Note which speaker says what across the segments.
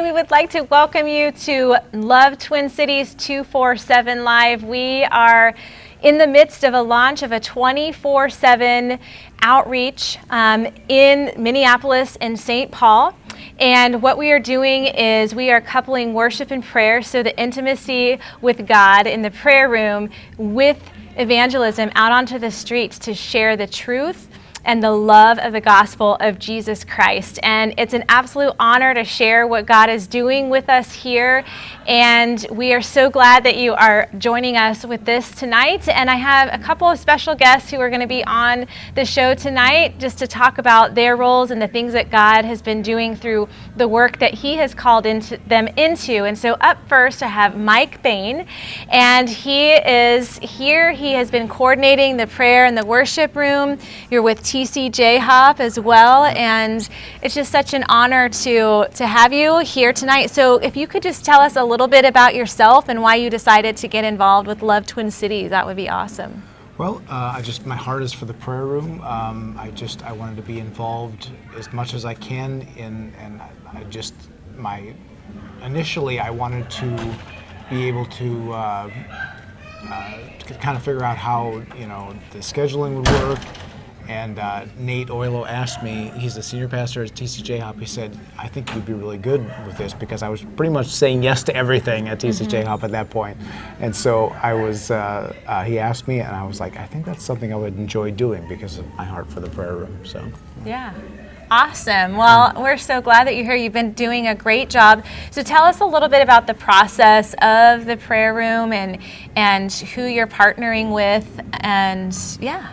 Speaker 1: we would like to welcome you to Love Twin Cities 247 Live. We are in the midst of a launch of a 24/7 outreach in Minneapolis and St. Paul. And what we are doing is we are coupling worship and prayer, so the intimacy with God in the prayer room with evangelism out onto the streets to share the truth and the love of the gospel of Jesus Christ. And it's an absolute honor to share what God is doing with us here. And we are so glad that you are joining us with this tonight. And I have a couple of special guests who are going to be on the show tonight just to talk about their roles and the things that God has been doing through the work that He has called them into. And so up first, I have Mike Bain, and he is here. He has been coordinating the prayer in the worship room. You're with TCJ Hop as well, and it's just such an honor to have you here tonight. So if you could just tell us a little bit about yourself and why you decided to get involved with Love Twin Cities, that would be awesome.
Speaker 2: Well, my heart is for the prayer room. I wanted to be involved as much as I can initially I wanted to be able to kind of figure out how, the scheduling would work. And Nate Oilo asked me, he's the senior pastor at TCJ Hop, he said, I think you'd be really good with this, because I was pretty much saying yes to everything at TCJ Hop at that point. And so he asked me, and I was like, I think that's something I would enjoy doing because of my heart for the prayer room. So
Speaker 1: yeah. Awesome. Well, we're so glad that you're here. You've been doing a great job. So tell us a little bit about the process of the prayer room and who you're partnering with, and yeah.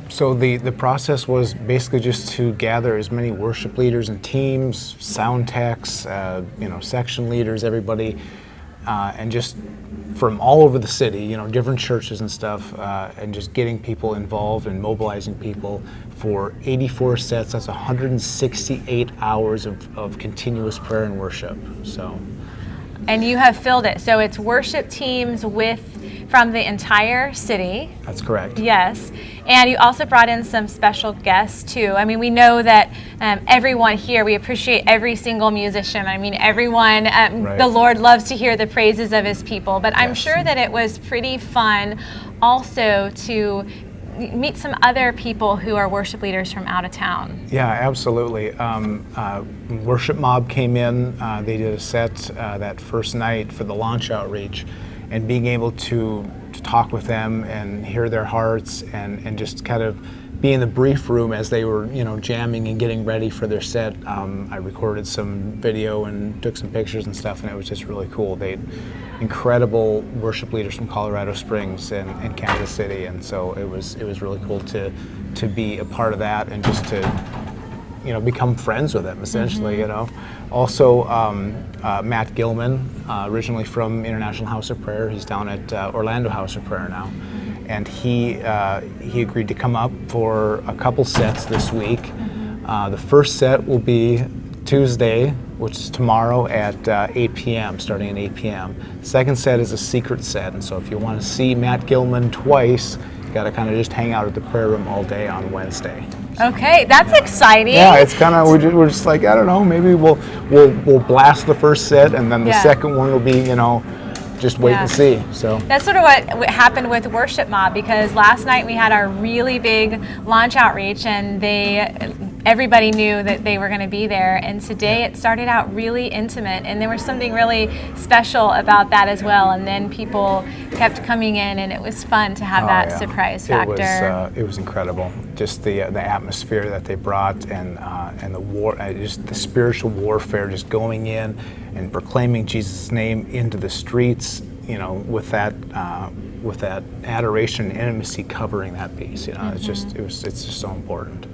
Speaker 2: So the process was basically just to gather as many worship leaders and teams, sound techs, section leaders, everybody, and just from all over the city, different churches and stuff, and just getting people involved and mobilizing people for 84 sets. That's 168 hours of continuous prayer and worship. So.
Speaker 1: And you have filled it. So it's worship teams from the entire city.
Speaker 2: That's correct.
Speaker 1: Yes. And you also brought in some special guests too. I mean, we know that everyone here, we appreciate every single musician. I mean, everyone, right. The Lord loves to hear the praises of His people. But I'm sure that it was pretty fun also to meet some other people who are worship leaders from out of town.
Speaker 2: Yeah, absolutely. Worship Mob came in. They did a set that first night for the launch outreach, and being able to talk with them and hear their hearts and just kind of be in the brief room as they were, jamming and getting ready for their set. I recorded some video and took some pictures and stuff, and it was just really cool. They had incredible worship leaders from Colorado Springs and Kansas City, and so it was really cool to be a part of that and just to become friends with them, essentially. Also, Matt Gilman, originally from International House of Prayer, he's down at Orlando House of Prayer now, and he agreed to come up for a couple sets this week. The first set will be Tuesday, which is tomorrow at 8 p.m., starting at 8 p.m. Second set is a secret set, and so if you want to see Matt Gilman twice, you got to kind of just hang out at the prayer room all day on Wednesday.
Speaker 1: Okay, that's exciting.
Speaker 2: Yeah, it's kind of we're just like, I don't know, maybe we'll blast the first set, and then the second one will be just wait and see. So
Speaker 1: that's sort of what happened with Worship Mob, because last night we had our really big launch outreach, and everybody knew that they were going to be there. And today it started out really intimate, and there was something really special about that as well. And then people kept coming in, and it was fun to have that surprise factor.
Speaker 2: It was incredible, just the atmosphere that they brought, and the war, just the spiritual warfare, just going in and proclaiming Jesus' name into the streets, with that adoration and intimacy covering that piece. It's just so important.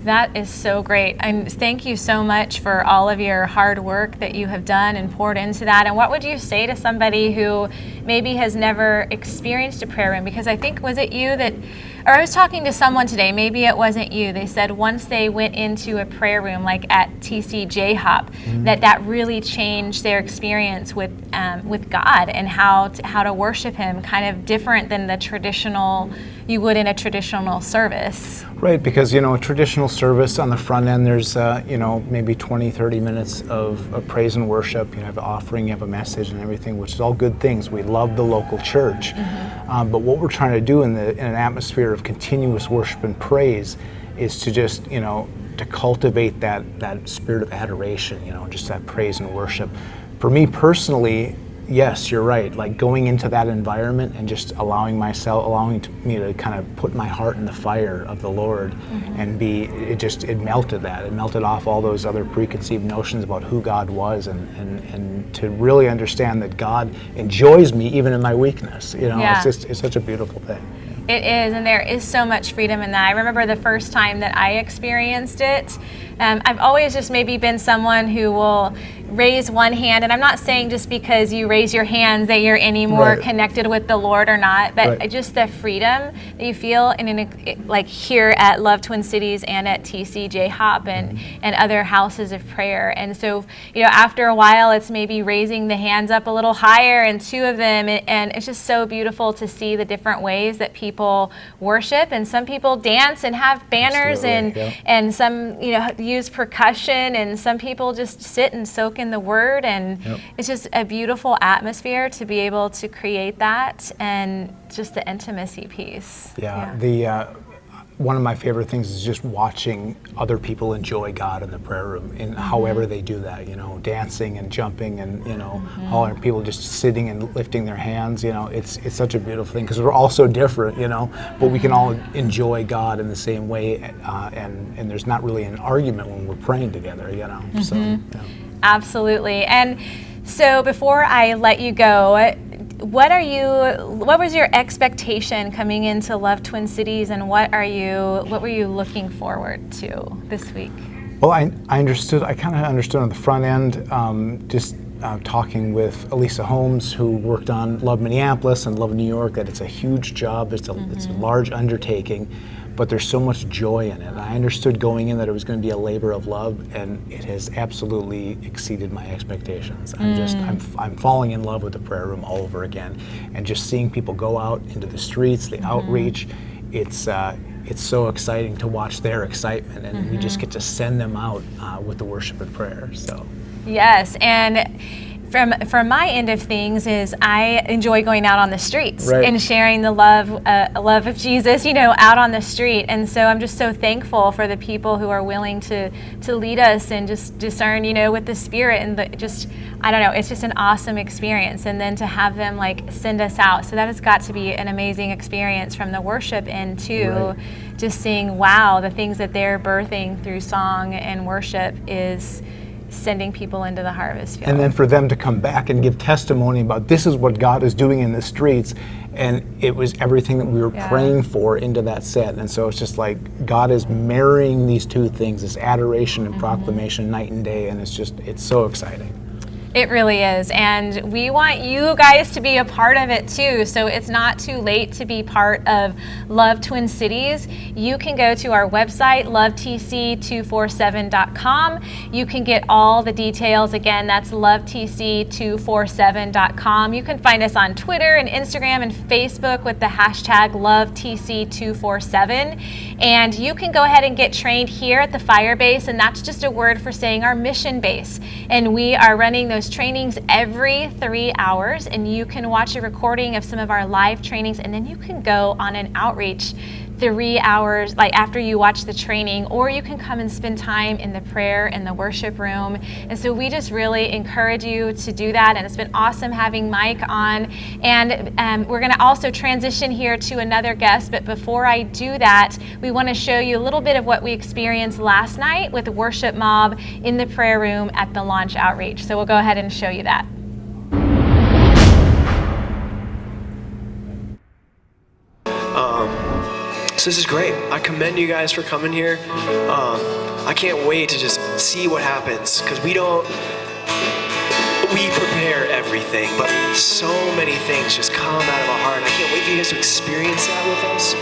Speaker 1: That is so great. And thank you so much for all of your hard work that you have done and poured into that. And what would you say to somebody who maybe has never experienced a prayer room? Because I think, was it you that Or I was talking to someone today, maybe it wasn't you, they said once they went into a prayer room like at TCJ Hop, that really changed their experience with God and how to worship Him, kind of different than the traditional, you would in a traditional service.
Speaker 2: Right, because a traditional service on the front end, there's maybe 20, 30 minutes of praise and worship. You have an offering, you have a message and everything, which is all good things. We love the local church. But what we're trying to do in an atmosphere of continuous worship and praise is to just, to cultivate that spirit of adoration, just that praise and worship. For me personally, yes, you're right. Like going into that environment and just allowing me to kind of put my heart in the fire of the Lord and it melted that. It melted off all those other preconceived notions about who God was and to really understand that God enjoys me even in my weakness. It's such a beautiful thing.
Speaker 1: It is, and there is so much freedom in that. I remember the first time that I experienced it. I've always just maybe been someone who will raise one hand, and I'm not saying just because you raise your hands that you're any more connected with the Lord or not, but just the freedom that you feel like here at Love Twin Cities and at TCJ Hop and other houses of prayer. And so, after a while, it's maybe raising the hands up a little higher and two of them, and it's just so beautiful to see the different ways that people worship. And some people dance and have banners and some use percussion, and some people just sit and soak in the Word, and it's just a beautiful atmosphere to be able to create that, and just the intimacy piece.
Speaker 2: One of my favorite things is just watching other people enjoy God in the prayer room, and however they do that, dancing and jumping and hollering, people just sitting and lifting their hands. It's such a beautiful thing because we're all so different, but we can all enjoy God in the same way, and there's not really an argument when we're praying together. So.
Speaker 1: Absolutely. And so before I let you go, what was your expectation coming into Love Twin Cities, and what were you looking forward to this week?
Speaker 2: Well, I kind of understood on the front end, just talking with Elisa Holmes, who worked on Love Minneapolis and Love New York, that it's a huge job, it's a large undertaking, but there's so much joy in it. I understood going in that it was going to be a labor of love, and it has absolutely exceeded my expectations. I'm falling in love with the prayer room all over again, and just seeing people go out into the streets, the outreach, it's so exciting to watch their excitement, and we just get to send them out with the worship and prayer. So. Yes, and from my end of things is I enjoy going out on the streets and sharing the love of Jesus, out on the street. And so I'm just so thankful for the people who are willing to lead us and just discern, with the Spirit, and I don't know, it's just an awesome experience. And then to have them send us out. So that has got to be an amazing experience from the worship end too. Just seeing, wow, the things that they're birthing through song and worship is sending people into the harvest field. And then for them to come back and give testimony about this is what God is doing in the streets, and it was everything that we were praying for into that set. And so it's just like God is marrying these two things, this adoration and proclamation night and day, and it's so exciting. It really is, and we want you guys to be a part of it too, so it's not too late to be part of Love Twin Cities. You can go to our website, lovetc247.com. You can get all the details. Again, that's lovetc247.com. You can find us on Twitter and Instagram and Facebook with the hashtag lovetc247, and you can go ahead and get trained here at the Fire Base, and that's just a word for saying our mission base, and we are running those trainings every 3 hours, and you can watch a recording of some of our live trainings, and then you can go on an outreach 3 hours after you watch the training, or you can come and spend time in the prayer and the worship room. And so we just really encourage you to do that, and it's been awesome having Mike on, and we're going to also transition here to another guest, but before I do that, we want to show you a little bit of what we experienced last night with the worship mob in the prayer room at the launch outreach. So we'll go ahead and show you that.
Speaker 3: So this is great. I commend you guys for coming here. I can't wait to just see what happens, because we prepare everything, but so many things just come out of our heart. And I can't wait for you guys to experience that with us.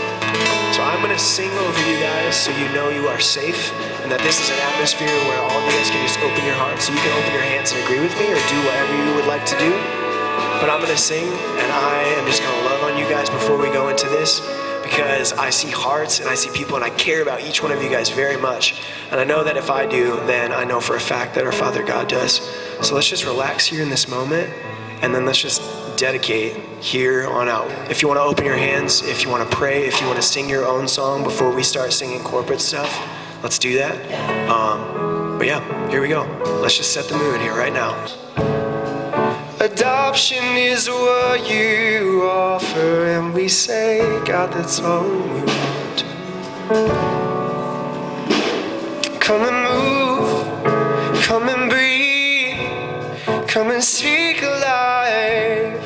Speaker 3: So I'm gonna sing over you guys so you know you are safe and that this is an atmosphere where all of you guys can just open your hearts. So you can open your hands and agree with me or do whatever you would like to do. But I'm gonna sing and I am just gonna love on you guys before we go into this because I see hearts and I see people and I care about each one of you guys very much. And I know that if I do, then I know for a fact that our Father God does. So let's just relax here in this moment and then let's just dedicate here on out. If you want to open your hands, if you want to pray, if you want to sing your own song before we start singing corporate stuff, let's do that. But yeah, here we go. Let's just set the mood here right now. Adoption is what you offer, and we say, God, that's all we want. Come and move, come and breathe, come and speak life.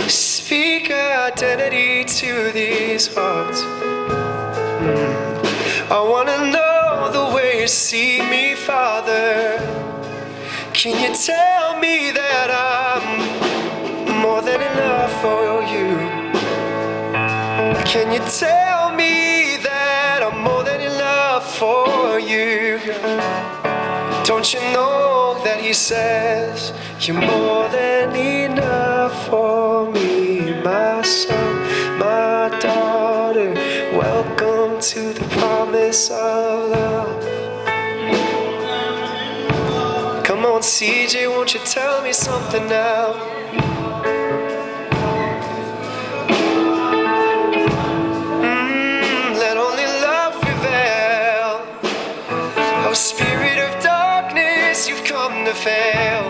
Speaker 3: Speak identity to these hearts. I want to know the way you see me, Father. Can you tell me that I'm more than enough for you? Can you tell me that I'm more than enough for you? Don't you know that he says you're more than enough for me, my son, my daughter? Welcome to the promise of love. Come on, CJ, won't you tell me something now? Let only love prevail. Oh, spirit of darkness, you've come to fail.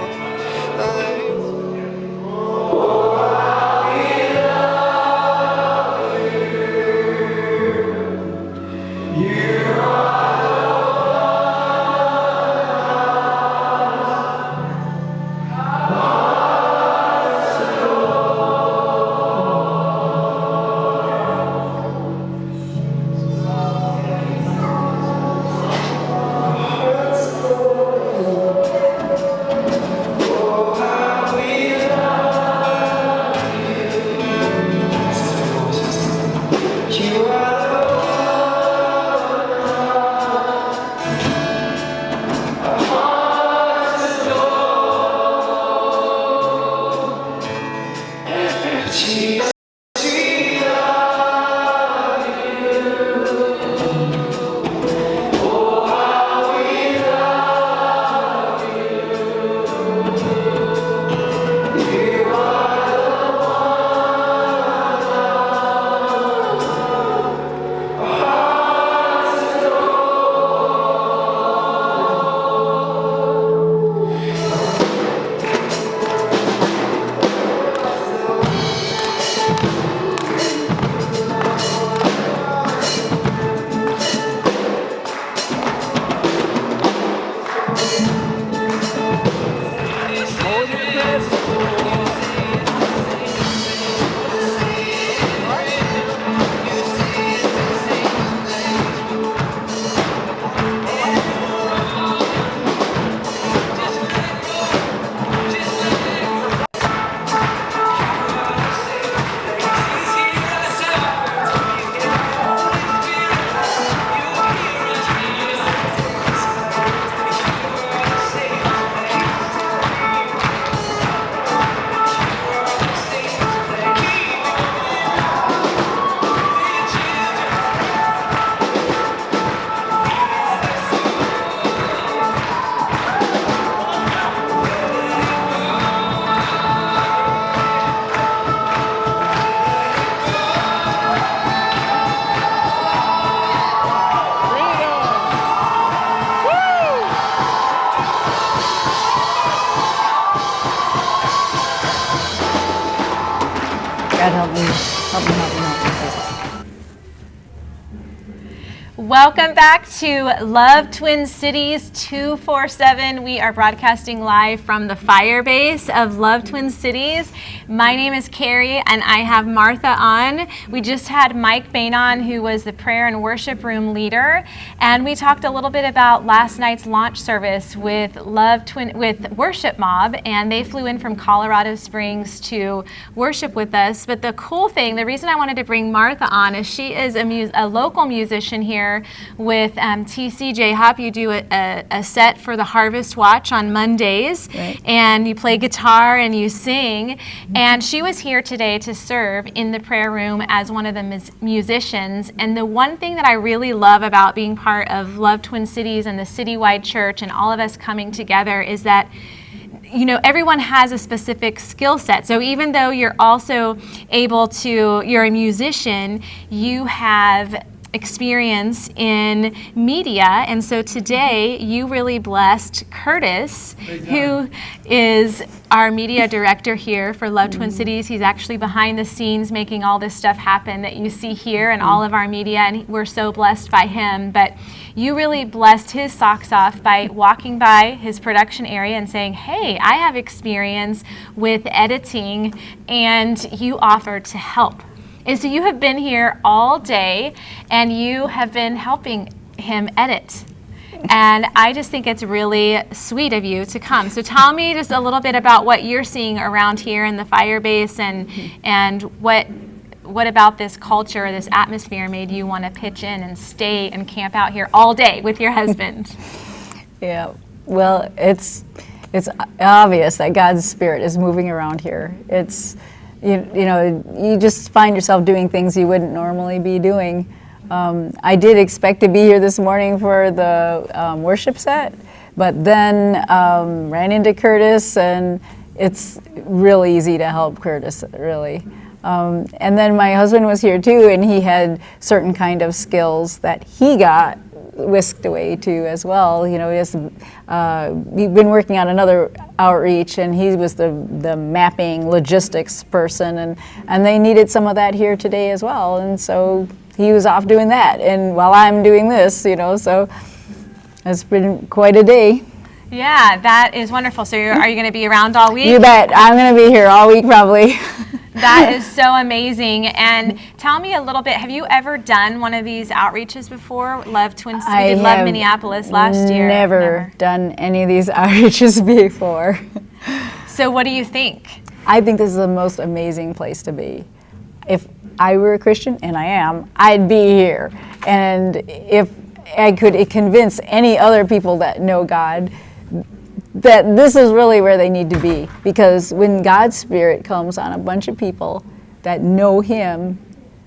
Speaker 1: Welcome back to Love Twin Cities 247. We are broadcasting live from the fire base of Love Twin Cities. My name is Carrie, and I have Martha on. We just had Mike Bain on, who was the prayer and worship room leader, and we talked a little bit about last night's launch service with with Worship Mob, and they flew in from Colorado Springs to worship with us. But the cool thing, the reason I wanted to bring Martha on, is she is a local musician here with TCJ Hop. You do a set for the Harvest Watch on Mondays, right, and you play guitar and you sing. And she was here today to serve in the prayer room as one of the musicians. And the one thing that I really love about being part of Love Twin Cities and the citywide church and all of us coming together is that, you know, everyone has a specific skill set. So even though you're also you're a musician, you have experience in media, and so today you really blessed Curtis, who is our media director here for Love Twin Cities. He's actually behind the scenes making all this stuff happen that you see here and all of our media, and we're so blessed by him. But you really blessed his socks off by walking by his production area and saying, hey, I have experience with editing, and you offered to help. And so you have been here all day, and you have been helping him edit. And I just think it's really sweet of you to come. So tell me just a little bit about what you're seeing around here in the fire base, and what about this culture, this atmosphere made you want to pitch in and stay and camp out here all day with your husband?
Speaker 4: Yeah, well, it's obvious that God's Spirit is moving around here. You know, you just find yourself doing things you wouldn't normally be doing. I did expect to be here this morning for the worship set, but then ran into Curtis, and it's really easy to help Curtis, really. And then my husband was here too, and he had certain kind of skills that he got whisked away to as well. You know, he'd been working on another outreach, and he was the mapping logistics person, and they needed some of that here today as well. And so he was off doing that, and while I'm doing this, you know, so it's been quite a day.
Speaker 1: Yeah, that is wonderful. So are you going to be around all week?
Speaker 4: You bet. I'm going to be here all week probably.
Speaker 1: That is so amazing. And tell me a little bit, have you ever done one of these outreaches before? Love Twin Cities, we did Love Minneapolis last year.
Speaker 4: Never done any of these outreaches before.
Speaker 1: So what do you think?
Speaker 4: I think this is the most amazing place to be. If I were a Christian, and I am, I'd be here. And if I could convince any other people that know God that this is really where they need to be, because when God's Spirit comes on a bunch of people that know Him,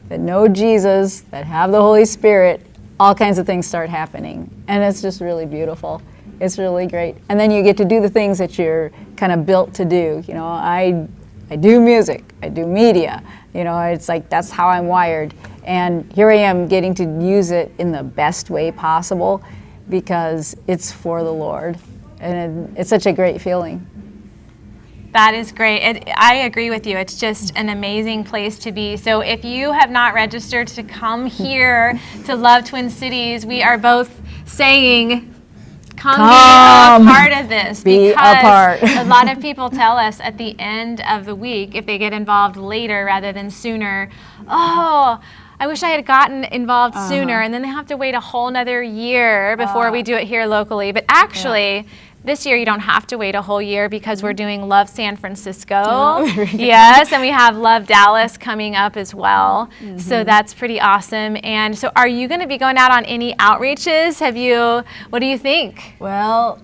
Speaker 4: that know Jesus, that have the Holy Spirit, all kinds of things start happening, and it's just really beautiful. It's really great, and then you get to do the things that you're kind of built to do. You know, I do music, I do media. You know, it's like that's how I'm wired, and here I am getting to use it in the best way possible because it's for the Lord. And it's such a great feeling.
Speaker 1: That is great. I agree with you. It's just an amazing place to be. So if you have not registered to come here to Love Twin Cities, we are both saying, come be a part of this.
Speaker 4: Be
Speaker 1: because
Speaker 4: a part.
Speaker 1: A lot of people tell us at the end of the week, if they get involved later rather than sooner, oh, I wish I had gotten involved sooner, and then they have to wait a whole nother year before we do it here locally. But actually, this year you don't have to wait a whole year because we're doing Love San Francisco. Yes, and we have Love Dallas coming up as well. So that's pretty awesome. And so are you going to be going out on any outreaches? What do you think?
Speaker 4: Well,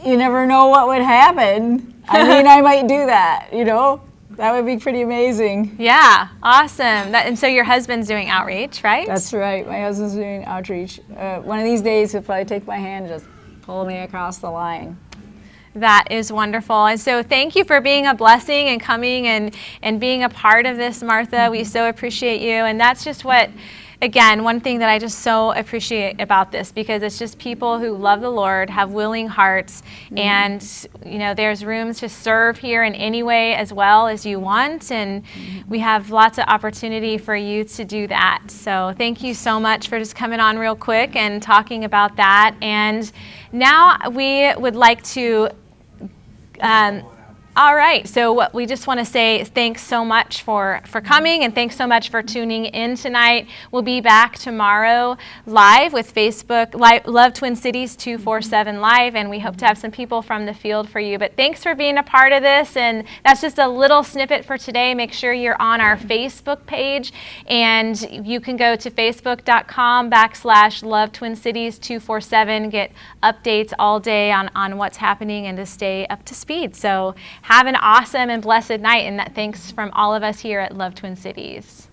Speaker 4: you never know what would happen. I mean, I might do that, you know? That would be pretty amazing.
Speaker 1: Yeah, awesome. And so your husband's doing outreach, right?
Speaker 4: That's right. My husband's doing outreach. One of these days, he'll probably take my hand and just pull me across the line.
Speaker 1: That is wonderful. And so thank you for being a blessing and coming and being a part of this, Martha. We so appreciate you. And that's just what again, one thing that I just so appreciate about this, because it's just people who love the Lord, have willing hearts, and there's room to serve here in any way as well as you want, and we have lots of opportunity for you to do that. So thank you so much for just coming on real quick and talking about that. And now we would like to all right, so we just want to say thanks so much for coming, and thanks so much for tuning in tonight. We'll be back tomorrow live with Facebook, Love Twin Cities 247 Live, and we hope to have some people from the field for you. But thanks for being a part of this, and that's just a little snippet for today. Make sure you're on our Facebook page, and you can go to facebook.com/Love Twin Cities 247, get updates all day on what's happening and to stay up to speed. So have an awesome and blessed night, and thanks from all of us here at Love Twin Cities.